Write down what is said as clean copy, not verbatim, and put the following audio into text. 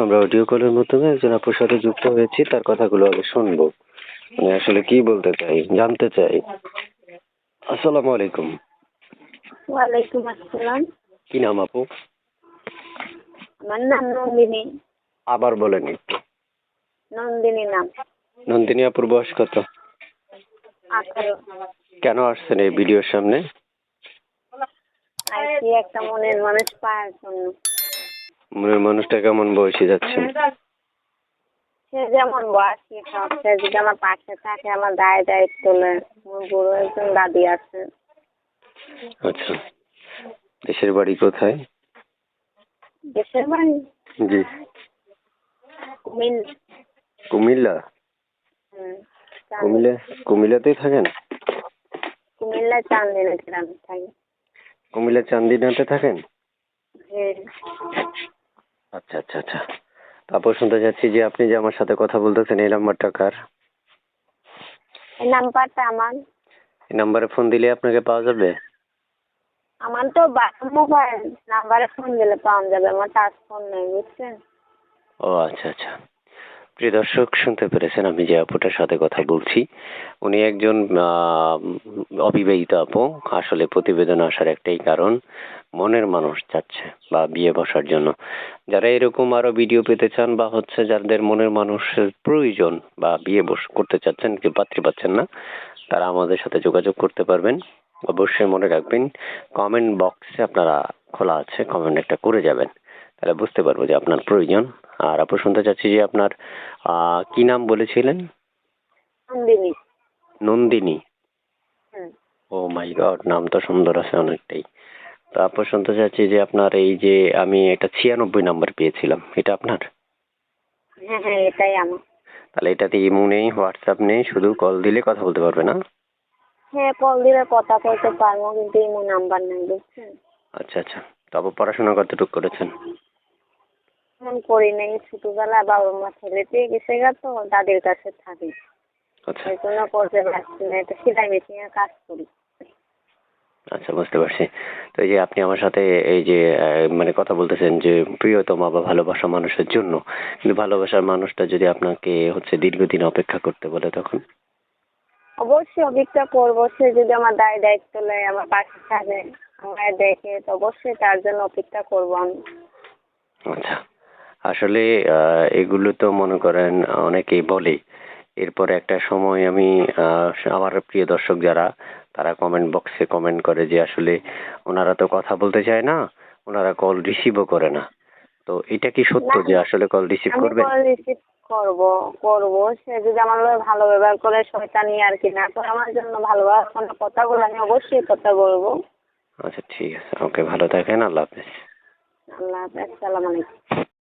আমরা অডিও কলের মাধ্যমে একজন আপুর সাথে যুক্ত হয়েছি, তার কথাগুলো আগে শুনবো। আসলে কি বলতে চাই, জানতে চাই। আসসালামু আলাইকুম। ওয়ালাইকুম আসসালাম। কি নাম আপু? আমার নাম নন্দিনী। আবার বলেন একটু। নন্দিনী নাম। নন্দিনী আপুর বয়স কত? 18। কেন আসছেন এই ভিডিওর সামনে? আইসি একটা মনের মানুষ পাওয়ার জন্য। মনের মানুষটা কেমন বয়সী যাচ্ছে? সে যেমন বয়সী হোক, সে যদি আমার পাশে থাকে, আমার দায় দায়িত্ব তোলে। আমার বুড়ো একজন দাদি আছে। আচ্ছা, দেশের বাড়ি কোথায়? দেশের বাড়ি জি। কুমিল্লা। কুমিল্লা? কুমিল্লাতেই থাকেন? কুমিল্লা চান্দিনা গ্রামে থাকি। কুমিল্লা চান্দিনাতে থাকেন? হ্যাঁ। আচ্ছা আচ্ছা আচ্ছা। তারপর শুনতে চাচ্ছি যে আপনি যে আমার সাথে কথা বলতেছেন, এই নাম্বারটা কার? এই নাম্বারটা আমার। এই নাম্বারে ফোন দিলে আপনাকে পাওয়া যাবে? আমার তো মোবাইল নাম্বারে ফোন দিলে পাওয়া যাবে, আমার টাচ ফোন নেই, বুঝছেন? ও আচ্ছা আচ্ছা। প্রিয় দর্শক, শুনতে পেরেছেন আমি যে আপুটার সাথে কথা বলছি, উনি একজন অবিবাহিত আপু। আসলে প্রতিবেদন আসার একটাই কারণ, মনের মানুষ চাচ্ছে বা বিয়ে বসার জন্য। যারা এরকম আরো ভিডিও পেতে চান বা যাদের মনের মানুষের প্রয়োজন বা বিয়ে করতে চাচ্ছেন কিন্তু পাত্রী পাচ্ছেন না, তারা আমাদের সাথে যোগাযোগ করতে পারবেন। অবশ্যই মনে রাখবেন, কমেন্ট বক্সে আপনারা খোলা আছে, কমেন্ট একটা করে যাবেন, তাহলে বুঝতে পারবো যে আপনার প্রয়োজন। আর আপু শুনতে চাচ্ছি যে আপনার কি নাম বলেছিলেন? নন্দিনী। নন্দিনী? হুম। ও মাই গড, নাম তো সুন্দর আছে অনেকটাই। তো আপু শুনতে চাচ্ছি যে আপনার এই যে আমি একটা 96 নাম্বার পেয়েছিলাম, এটা আপনার? হ্যাঁ হ্যাঁ, এটাই আমার। তাহলে এটাতে ইমো নেই, হোয়াটসঅ্যাপ নেই, শুধু কল দিলে কথা বলতে পারবে না? হ্যাঁ, কল দিলে কথা বলতে পারবো, কিন্তু ইমো নাম্বার নেই, বুঝছেন? আচ্ছা আচ্ছা। তো আপু পড়াশোনা কতটুকু করেছেন? ফোন করি নাই, ছোটবেলা বাবা মা ছেলে পেয়ে গেছে গা, তো দাদির কাছে থাকি। আচ্ছা এই জন্য করতে পারছি না, একটা সেলাই মেশিনের কাজ করি। আচ্ছা, বুঝতে পারছি। তো এই যে আপনি আমার সাথে এই যে মানে কথা বলতেছেন যে প্রিয়তমা বা ভালোবাসা মানুষের জন্য, কিন্তু ভালোবাসার মানুষটা যদি আপনাকে দীর্ঘদিন অপেক্ষা করতে বলে তখন? অবশ্যই অপেক্ষা করবো, সে যদি আমার দায় দায়িত্ব নেয়, আমার পাশে থাকে, আমায় দেখে, তো অবশ্যই তার জন্য অপেক্ষা করবো আমি। আচ্ছা, আসলে এগুলো তো মনে করেন অনেকেই বলে। এরপরে একটা সময় আমি আমার প্রিয় দর্শক যারা, তারা কমেন্ট বক্সে কমেন্ট করে যে আসলে ওনারা তো কথা বলতে চায় না, ওনারা কল রিসিভও করে না। তো এটা কি সত্য না, যে আসলে কল রিসিভ আমি করবেন? কল রিসিভ করবো, সে যদি আমার লগে ভালো ব্যবহার করে, শয়তানি আর কি না করে, আমার জন্য ভালোভাবে কোনো কথা বলে, আমি অবশ্যই কথা বলবো। আচ্ছা ঠিক আছে, ওকে, ভালো থাকেন, আল্লাহ হাফেজ। আল্লাহ হাফেজ, আসসালামু আলাইকুম।